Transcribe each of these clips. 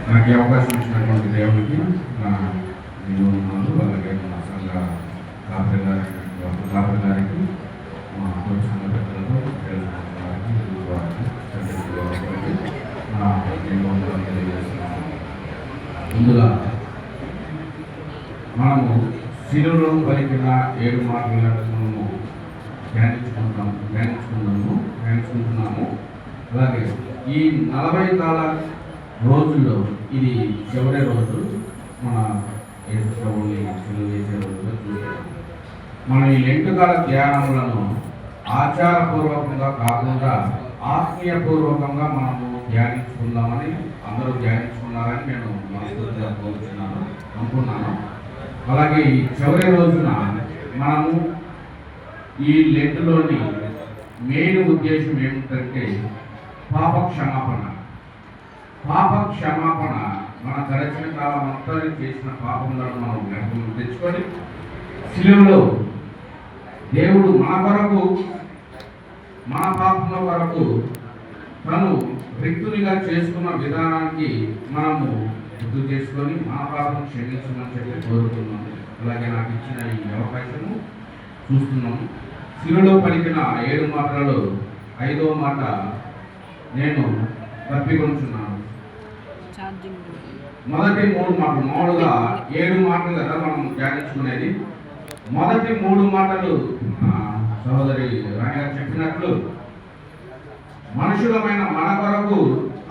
నాకు ఈ అవకాశం ఇచ్చినటువంటి దేవుడికి నా నియోజకవర్గంలో అలాగే మా సంఘ కాపరి గారికి మా సంఘ పెద్దలతో నా నియోజకవర్గాలు తెలియజేస్తున్నాను. ముందుగా మనము శిలువలో పలికిన 7 మాటలను మనము ధ్యానించుకుంటున్నాము. అలాగే ఈ 40 కాల రోజుల్లో ఇది చివరి రోజు, మన యేసు ప్రభువుని సిలువ వేసే రోజుగా చూస్తాం. మనం ఈ లెంటుకాల ధ్యానములను ఆచారపూర్వకంగా కాకుండా ఆత్మీయపూర్వకంగా మనము ధ్యానించుకుందామని అందరూ ధ్యానించుకున్నారని నేను మనస్ఫూర్తిగా అనుకున్నాను. అలాగే ఈ చివరి రోజున మనము ఈ లెంటులోని మెయిన్ ఉద్దేశం ఏమిటంటే పాప క్షమాపణ. మన గడిచిన కాలం అంతా చేసిన పాపములను మనం జ్ఞాపకం తెచ్చుకొని సిలువలో దేవుడు మన కొరకు, మన పాపముల కొరకు తను రిక్తునిగా చేసుకున్న విధానానికి మనము గుర్తు చేసుకొని మన పాపం క్షమించమని చెప్పి కోరుతున్నాము. అలాగే నాకు ఇచ్చిన ఈ అవకాశము చూస్తున్నాము. సిలువలో పలికిన 7 మాటలలో 5వ మాట నేను తప్పికొంటున్నాను. మొదటి 3 మాటలు, మామూలుగా 7 మాటలు కదా మనం ధ్యానించుకునేది. మొదటి 3 మాటలు సహోదరి రాణి గారు చెప్పినట్లు మనుషులమైన మన కొరకు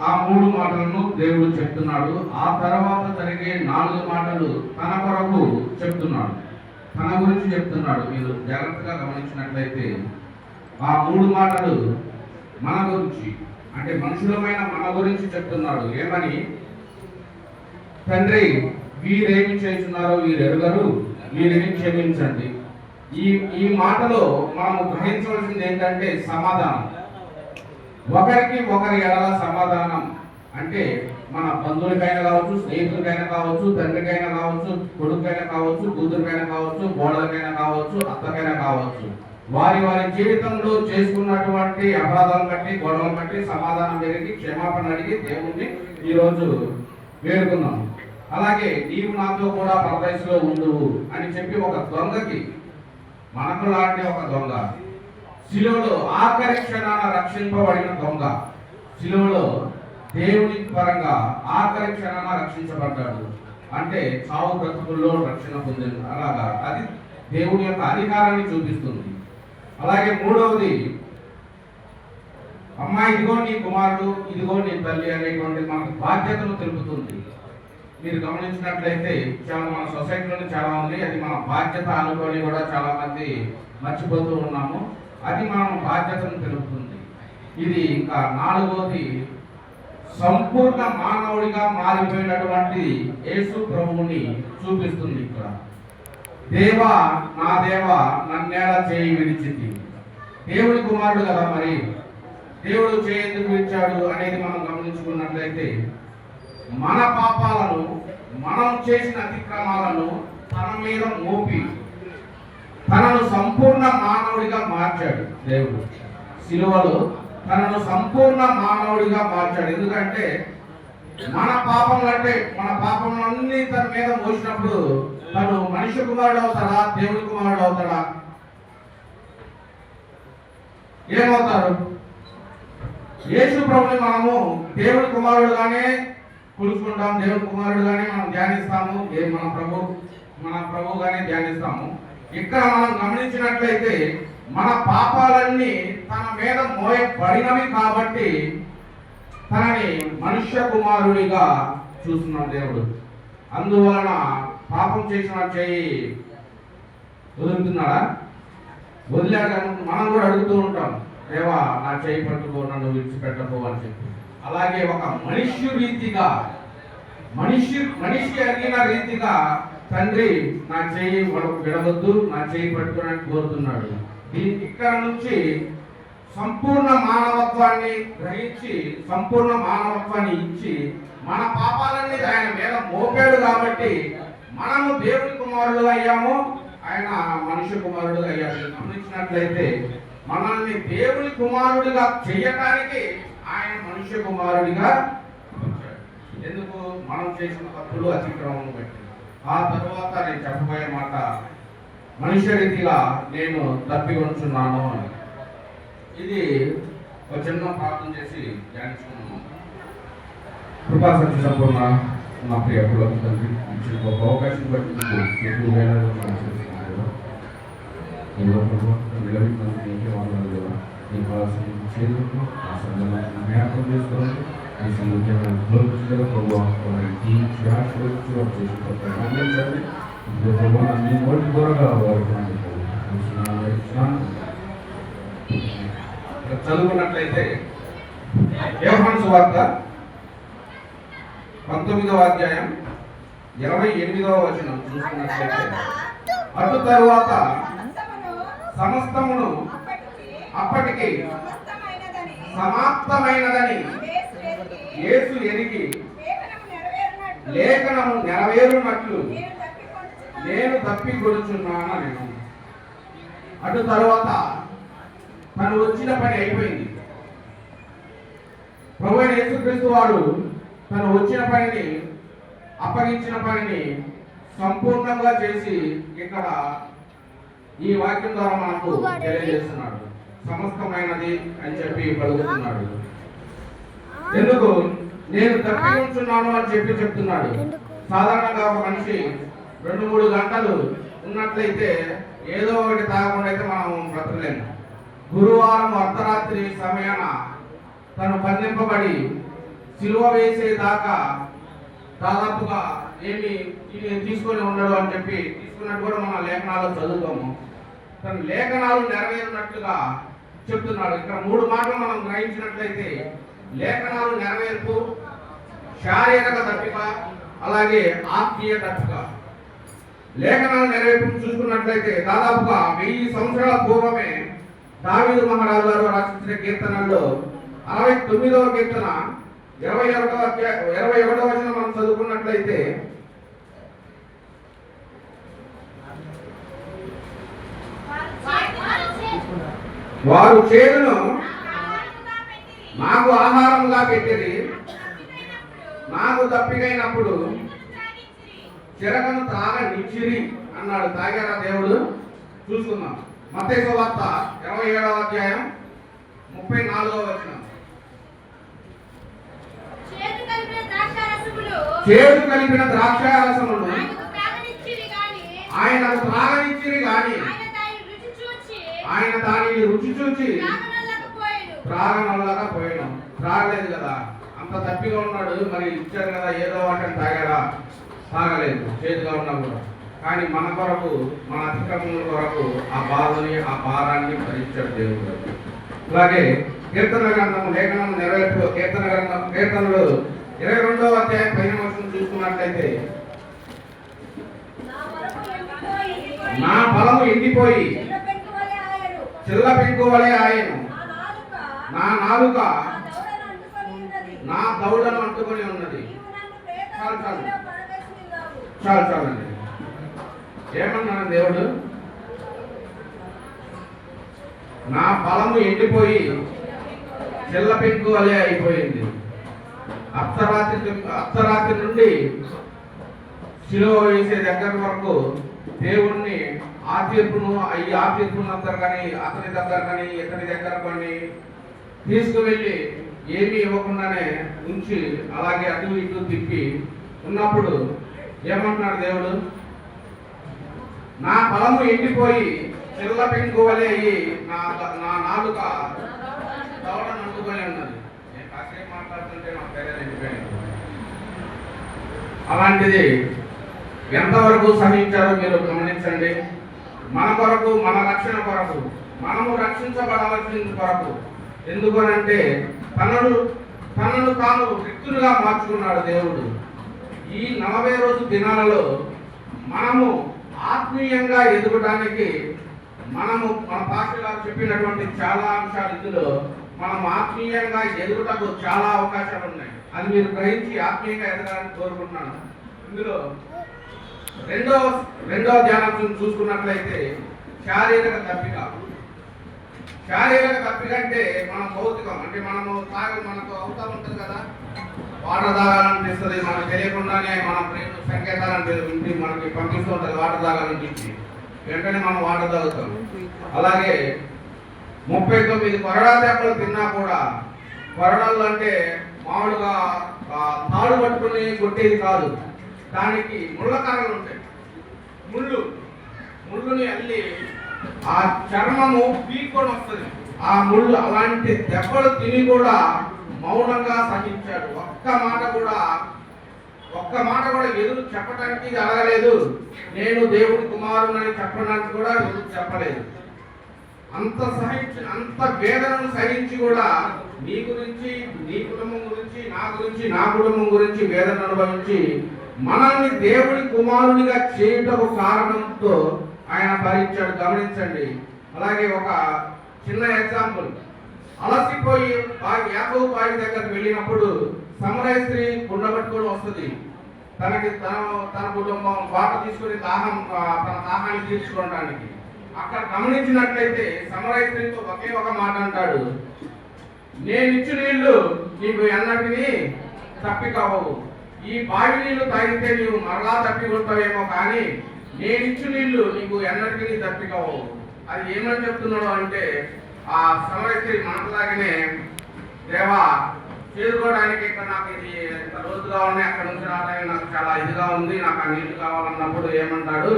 ఆ 3 మాటలను దేవుడు చెప్తున్నాడు. ఆ తర్వాత జరిగే 4 మాటలు తన కొరకు చెప్తున్నాడు, తన గురించి చెప్తున్నాడు. మీరు జాగ్రత్తగా గమనించినట్లయితే ఆ 3 మాటలు మన గురించి, అంటే మనుషులమైన మన గురించి చెప్తున్నాడు. ఏమని? తండ్రి, వీరేమి చేస్తున్నారో వీరు ఎరుగరు, వీరిని క్షమించండి. ఈ మాటలో మనము గ్రహించవలసింది ఏంటంటే సమాధానం. ఒకరికి ఒకరి ఎడల సమాధానం అంటే మన బంధువులకైనా కావచ్చు, స్నేహితులకైనా కావచ్చు, తండ్రికైనా కావచ్చు, కొడుకైనా కావచ్చు, కూతురికైనా కావచ్చు, గోడలకైనా కావచ్చు, అత్తకైనా కావచ్చు, వారి జీవితంలో చేసుకున్నటువంటి అపరాధాలను బట్టి, గొడవలు బట్టి సమాధానం జరిగి క్షమాపణ అడిగి దేవుణ్ణి ఈరోజు వేడుకున్నాం. అలాగే నీవు నాతో కూడా పరదేశంలో ఉండువు అని చెప్పి ఒక దొంగకి, మనకు లాంటి ఒక దొంగ, సిలువలో ఆఖరి క్షణాన రక్షింపబడిన దొంగ, సిలువలో దేవుని పరంగా ఆఖరి క్షణాన రక్షించబడ్డాడు. అంటే చావు బ్రతుకుల్లో రక్షణ పొందింది. అలాగా అది దేవుని యొక్క అధికారాన్ని చూపిస్తుంది. అలాగే 3వది, అమ్మా ఇదిగో నీ కుమారుడు, ఇదిగో నీ తల్లి అనేటువంటి మనకు బాధ్యతను తెలుపుతుంది. మీరు గమనించినట్లయితే చాలా మన సొసైటీలో చాలా ఉంది, అది మన బాధ్యత అనుకొని కూడా చాలా మంది మర్చిపోతూ ఉన్నాము. అది మనం బాధ్యతను తెలుపుతుంది. ఇది ఇంకా 4వది, సంపూర్ణ మానవుడిగా మారిపోయినటువంటి యేసు ప్రభువుని చూపిస్తుంది. ఇక్కడ దేవా, నా దేవా, నన్నేలా చేయి విడిచింది. దేవుడి కుమారుడు కదా, మరి దేవుడు చేయి ఎందుకు విడిచాడు అనేది మనం గమనించుకున్నట్లయితే మన పాపాలను, మనం చేసిన అతిక్రమాలను తన మీద మోపి తనను సంపూర్ణ మానవుడిగా మార్చాడు. దేవుడు సిలువలో తనను సంపూర్ణ మానవుడిగా మార్చాడు. ఎందుకంటే మన పాపములన్నీ తన మీద మోసినప్పుడు తను మనిషి కుమారుడు అవుతాడా, దేవుడి కుమారుడు అవుతాడా? ఏమవుతారు? యేసు ప్రభుని మనము దేవుడి కుమారుడుగానే కొలుసుకుంటాం, దేవుడి కుమారుడుగానే మనం ధ్యానిస్తాము, మన ప్రభుగానే ధ్యానిస్తాము. ఇక్కడ మనం గమనించినట్లయితే మన పాపాలన్నీ తన మీద మోయబడినవి కాబట్టి తనని మనుష్య కుమారుడిగా చూస్తున్నాడు దేవుడు. అందువలన పాపం చేసిన చేయి వదులుతున్నాడా? వదిలేక మనం కూడా అడుగుతూ ఉంటాం, దేవా నా చేయి పట్టుకో, నన్ను విడిచిపెట్టకో అని చెప్పి. అలాగే ఒక మనిషి రీతిగా, మనిషి అడిగిన రీతిగా తండ్రి నా చేయి విడవద్దు, నా చేయి పట్టుకోవడానికి కోరుతున్నాడు. ఇక్కడ నుంచి సంపూర్ణ మానవత్వాన్ని గ్రహించి, సంపూర్ణ మానవత్వాన్ని ఇచ్చి మన పాపాలన్నీ ఆయన మీద మోపాడు కాబట్టి మనము దేవుడి కుమారుడు అయ్యాము, ఆయన మనుష్య కుమారుడు అయ్యాడు. గమనించినట్లయితే మనల్ని దేవుని కుమారుడిగా చేయటానికి ఆయన మనుష్య కుమారుడిగా వచ్చాడు. ఎందుకు? మనం చేసిన తప్పులు అతిక్రమం బట్టి. ఆ తరువాత నేను చెప్పబోయే మాట మనుష్య రీతిగా నేను తప్పి ఉంచున్నాను అని. ఇది ఒక చిన్న ప్రార్థన చేసి ధ్యానించుకున్నాము. కృపా సత్య సంపూర్ణ నా ప్రియ తండ్రి ఇచ్చిన ఒక అవకాశం బట్టి జ్ఞాపకం చేసుకోండి. చదువుకున్నట్లయితే యోహాను సువార్త 19వ అధ్యాయం 28వ వచనం చూసుకున్నట్లయితే, అటు తరువాత సమస్తమును అప్పటికి సమాప్తమైనదని యేసు ఎరిగి లేఖనము నెరవేరునట్లు నేను తప్పికొనుచున్నాను నేను. అటు తరువాత తను వచ్చిన పని అయిపోయింది. ప్రభువైన యేసుక్రీస్తు వారు తను వచ్చిన పనిని, అప్పగించిన పనిని సంపూర్ణంగా చేసి ఇక్కడ ఈ వాక్యం ద్వారా మనకు తెలియజేస్తున్నాడు. సమస్తమైనది అని చెప్పి పలుకుతున్నాడు. ఎందుకు? నేను తప్పి ఉంచున్నాను అని చెప్పి చెప్తున్నాడు. సాధారణంగా ఒక మనిషి 2-3 గంటలు ఉన్నట్లయితే ఏదో ఒకటి తాగకుండా అయితే మనం బ్రతకలేము. గురువారం అర్ధరాత్రి సమయాన తను బంధింపబడి సిలువ వేసేదాకా దాదాపుగా ఏమి తీసుకొని ఉండడు అని చెప్పి తీసుకున్నట్టు కూడా మన లేఖనాల్లో చదువుతాము. తన లేఖనాలు నెరవేరినట్లుగా చెప్తున్నాడు. ఇక్కడ 3 మాటలు మనం గ్రహించినట్లయితే లేఖనాలు నెరవేర్పు, శారీరక తప్పిక, అలాగే ఆత్మీయ తప్పిక. లేఖనాలు నెరవేర్పు చూసుకున్నట్లయితే దాదాపుగా 1000 సంవత్సరాల పూర్వమే దావీదు మహారాజు గారు రాసించిన కీర్తనల్లో 69వ కీర్తన 21వ వచనం మనం చదువుకున్నట్లయితే, వారు చేదును నాకు ఆహారముగా పెట్టిరి, నాకు తప్పికైనప్పుడు చిరకను త్రాగనిచ్చిరి అన్నాడు. తాగారా దేవుడు? చూసుకుందాం. మత్తయి సువార్త 27వ అధ్యాయం 34వ వచనం. చేదు కలిపిన ద్రాక్షారసమును ఆయనకు త్రాగనిచ్చిరి గాని ఆయన దానిని రుచి చూచి త్రాగనొల్లకపోయాను. త్రాగలేదు కదా, అంత తప్పిగా ఉన్నాడు. మరి ఇచ్చారు కదా, ఏదో వాటిని తాగాడా? తాగలేదు, చేదుగా ఉన్నా కూడా. కానీ మన కొరకు, మన అతిక్రమముల కొరకు ఆ బాధని, ఆ భారాన్ని భరించాడు దేవుడు. అలాగే కీర్తన గ్రంథం లేఖనం నెరవేర్పు కీర్తనలు 22వ అధ్యాయం 5వ వచనం చూసుకున్నట్లయితే, నా బలము ఎండిపోయి చిల్ల పెంకు వలె ఆయను, నా నాలుక నా దౌడను అంటుకొని ఉన్నది. చాలండి. ఏమన్నాడు దేవుడు? నా బలము ఎండిపోయి చిల్ల పెంకు వలె అయిపోయింది. అర్ధరాత్రి నుండి శిలువ వేసే దగ్గర వరకు దేవుణ్ణి ఆ తీర్పును అందరు కానీ అతని దగ్గర కానీ ఇతని దగ్గర కానీ తీసుకువెళ్ళి ఏమీ ఇవ్వకుండానే ఉంచి అలాగే అటు ఇటు తిప్పి ఉన్నప్పుడు ఏమంటున్నాడు దేవుడు? నా బలము ఎండిపోయి చిల్ల పెంకు వలె అయ్యి నా నాలుక దవడను అంటుకొని ఉన్నది. నేను కాసేపు మాట్లాడుతుంటే నా పేరే ఎండిపోయాను. అలాంటిది ఎంతవరకు సహించారో మీరు గమనించండి. మన కొరకు, మన రక్షణ కొరకు, మనము రక్షించబడాల్సిన కొరకు. ఎందుకనంటే తనను తాను రిక్తులుగా మార్చుకున్నాడు దేవుడు. ఈ 40 రోజు దినాలలో మనము ఆత్మీయంగా ఎదగడానికి మనము మన పాస్టర్ గారు చెప్పినటువంటి చాలా అంశాలు, ఇందులో మనం ఆత్మీయంగా ఎదుగుటకు చాలా అవకాశాలు ఉన్నాయి. అది మీరు గ్రహించి ఆత్మీయంగా ఎదగాలని కోరుకుంటున్నాను. ఇందులో రెండో ధ్యానం చూసుకున్నట్లయితే శారీరక తప్పిక. శారీరక తప్పిక అంటే మన భౌతికం, అంటే మనము మనకు అవుతా ఉంటుంది కదా, వాటర్ తాగాలనిపిస్తుంది, మనకు తెలియకుండానే మన ప్రేమ సంకేతాలను ఇంటి మనకి పంపిస్తూ ఉంటుంది వాటర్ తాగాలనిపించి, వెంటనే మనం వాటర్ తాగుతాం. అలాగే 39 కొరడా దెబ్బలు తిన్నా కూడా, కొరడాలు అంటే మామూలుగా తాడు పట్టుకుని కొట్టేది కాదు, దానికి ముళ్ళ కర్రలు ఉంటాయి, ముళ్ళుని అల్లి ఆ చర్మము పీక్కొని వస్తుంది ఆ ముళ్ళు. అలాంటి దెబ్బలు తిని కూడా మౌనంగా సహించాడు. ఒక్క మాట కూడా ఎదురు చెప్పడానికి అడగలేదు. నేను దేవుడి కుమారునని చెప్పడానికి కూడా ఎదురు చెప్పలేదు. అంత వేదనను సహించి కూడా నీ గురించి, నీ కుటుంబం గురించి, నా కుటుంబం గురించి వేదన అనుభవించి మనల్ని దేవుడి కుమారునిగా చేయటకు కారణంతో ఆయన భరించాడు. గమనించండి. అలాగే ఒక చిన్న ఎగ్జాంపుల్, అలసిపోయి యాకోబు బావి దగ్గరకు వెళ్ళినప్పుడు సమరయ స్త్రీ కుండ పట్టుకొని వస్తుంది. తన కుటుంబం వాటర్ తీసుకుని తన దాహాన్ని తీర్చుకోవడానికి. అక్కడ గమనించినట్లయితే సమరయ స్త్రీతో ఒకే ఒక మాట అంటాడు, నేను ఇచ్చిన నీళ్లు నీకు ఎన్నటినీ తప్పికవు. ఈ బావి నీళ్లు తాగితే నీవు మరలా తప్పికొంటావేమో, కానీ నేను ఇచ్చిన నీళ్లు నీకు ఎన్నటికీ తప్పికవు. అది ఏమని చెప్తున్నాడు అంటే, ఆ సమరయ స్త్రీ మాటలాగానే, దేవా చేరుకోవడానికి ఇక్కడ నాకు ఇది ఎంత రోజుగా ఉన్నాయి, అక్కడ నుంచి రావడానికి నాకు చాలా ఇదిగా ఉంది, నాకు ఆ నీళ్లు కావాలన్నప్పుడు ఏమంటాడు,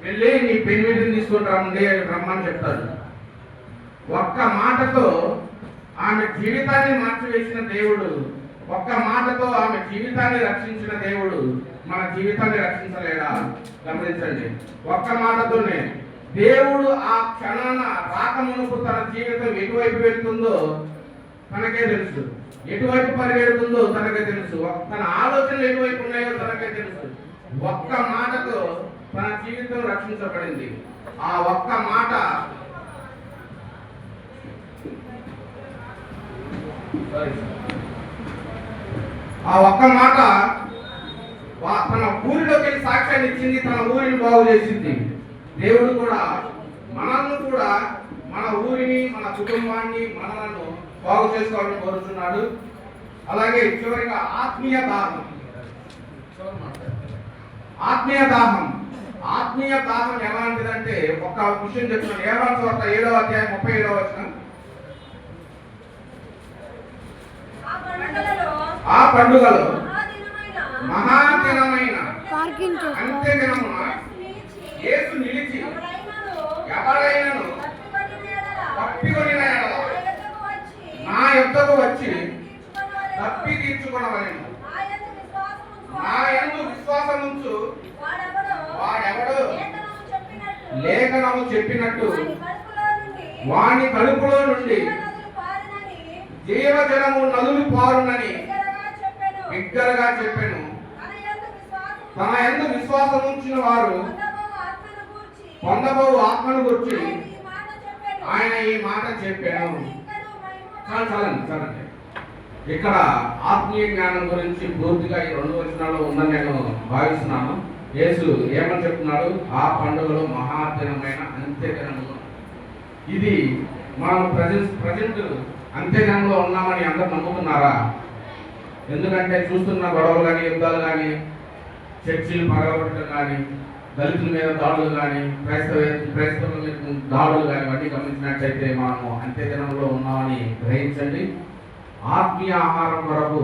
వెళ్ళి నీ పెన్నిటిని తీసుకుని రమ్మని చెప్తాడు. ఒక్క మాటతో ఆమె జీవితాన్ని మార్చివేసిన దేవుడు, ఒక్క మాటతో ఆమె జీవితాన్ని రక్షించిన దేవుడు మన జీవితాన్ని రక్షించలేడా? గమనించండి. ఒక్క మాటతోనే దేవుడు ఆ క్షణాన రాకమునుపు తన జీవితం ఎటువైపు వెళ్తుందో తనకే తెలుసు, ఎటువైపు పరిగెడుతుందో తనకే తెలుసు, తన ఆలోచనలు ఎటువైపు ఉన్నాయో తనకే తెలుసు. ఒక్క మాటతో తన జీవితం రక్షించబడింది. ఆ ఒక్క మాట తన ఊరిలోకి వెళ్ళి సాక్ష్యాన్ని ఇచ్చింది, తన ఊరిని బాగు చేసింది. దేవుడు కూడా మనల్ని కూడా, మన ఊరిని, మన కుటుంబాన్ని, మనలను బాగు చేసుకోవాలని కోరుతున్నాడు. అలాగే చివరిగా ఆత్మీయ దాహం ఎలాంటిదంటే, ఒక విషయం చెప్తున్నాను. యోహాను సువార్త 7వ అధ్యాయం 37వ వచనం. ఆ పండుగలో మహాదినమైన అంత్యదినమున యేసు నిలిచి ఎవరైనాను తప్పికొనిన యెడల నా యొద్దకు వచ్చి తప్పి తీర్చుకొనవలెను. నా యందు విశ్వాసముంచు వాడెవడు లేఖనము చెప్పినట్టు వాని కడుపులో నుండి జీవజలము నదులు పారునని బిగ్గరగా చెప్పెను. తన యందు విశ్వాసం ఉంచిన వారు పొందబో ఆత్మను గురించి ఆయన ఈ మాట చెప్పాను. చాలండి. ఇక్కడ ఆత్మీయ జ్ఞానం గురించి పూర్తిగా ఈ 2 వచనాల్లో ఉందని నేను భావిస్తున్నాను. యేసు ఏమని చెప్తున్నాడు? ఆ పండుగలో మహాదినమైన అంత్యదినము. ఇది మనం ప్రజెంట్ అంత్యదినంలో ఉన్నామని అందరూ నమ్ముతున్నారా? ఎందుకంటే చూస్తున్న గొడవలు కానీ, యుద్ధాలు కానీ, చర్చిలు పగలగొట్టడం కానీ, దళితుల మీద దాడులు కానీ, క్రైస్తవుల మీద దాడులు కానీ, ఇవన్నీ గమనించినట్లయితే మనము అంత్యదినంలో ఉన్నామని గ్రహించండి. ఆత్మీయ ఆహారం కొరకు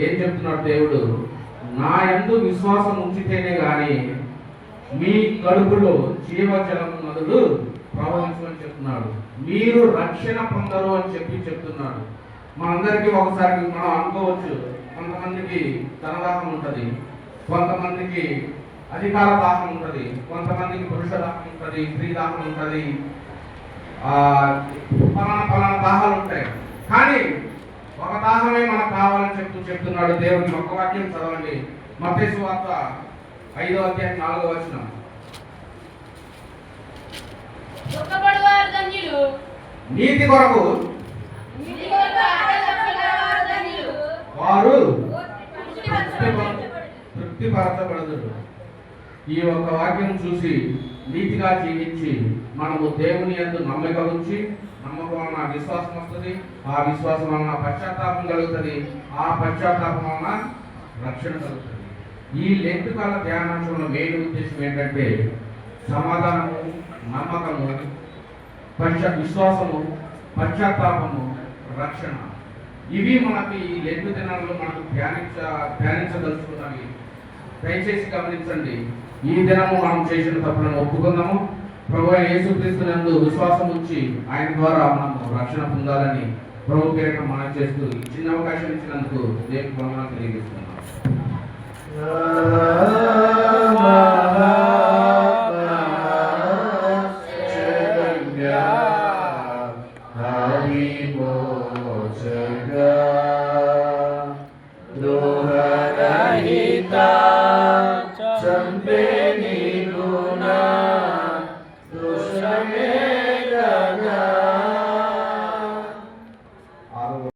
ఏం చెప్తున్నాడు దేవుడు? నా యందు విశ్వాసం ఉంచితేనే కానీ మీ కడుపులో జీవజలం నదులు ప్రవహించమని చెప్తున్నాడు. మీరు రక్షణ పొందరు అని చెప్తున్నాడు. మనందరికీ ఒకసారి మనం అనుకోవచ్చు, కొంతమందికి ధనదాహం ఉంటుంది, కొంతమందికి అధికార దాహం ఉంటుంది, కొంతమందికి పురుష దాహం ఉంటుంది, స్త్రీ దాహం ఉంటుంది, ఫలానా దాహాలు ఉంటాయి. కానీ ఒక దాహమే మనకు కావాలని చెప్తున్నాడు దేవుడికి. ఒక్క వాక్యం చదవండి. మత్తయి సువార్త 5వ అధ్యాయం 4వ వచనం. నీతి కొరకు వారు తృప్తిపరచబడదురు. ఈ ఒక్క వాక్యం చూసి నీతిగా జీవించి మనము దేవుని యందు నమ్మక ఉంచి, నమ్మకం వలన విశ్వాసం వస్తుంది, ఆ విశ్వాసం వలన పశ్చాత్తాపం కలుగుతుంది, ఆ పశ్చాత్తాపం వలన రక్షణ కలుగుతుంది. ఈ లెంట్ కాల ధ్యానాంశంలో మెయిన్ ఉద్దేశం ఏంటంటే సమాధానము, నమ్మకము, విశ్వాసము, పశ్చాత్తాపము, రక్షణ. ఇవి మనకి ఈ లెంట్ దినాల్లో మనకు ధ్యానించదలుచుకున్నవి. దయచేసి గమనించండి. ఈ దినము మనం చేసిన తప్పులను ఒప్పుకుందాము. ప్రభు యేసుక్రీస్తు నందు విశ్వాసం ఉంచి ఆయన ద్వారా మనము రక్షణ పొందాలని ప్రభు పేరిట మనం చేస్తూ ఈ చిన్న అవకాశం ఇచ్చినందుకు దేవునికి వందనాలు తెలియజేస్తున్నాం.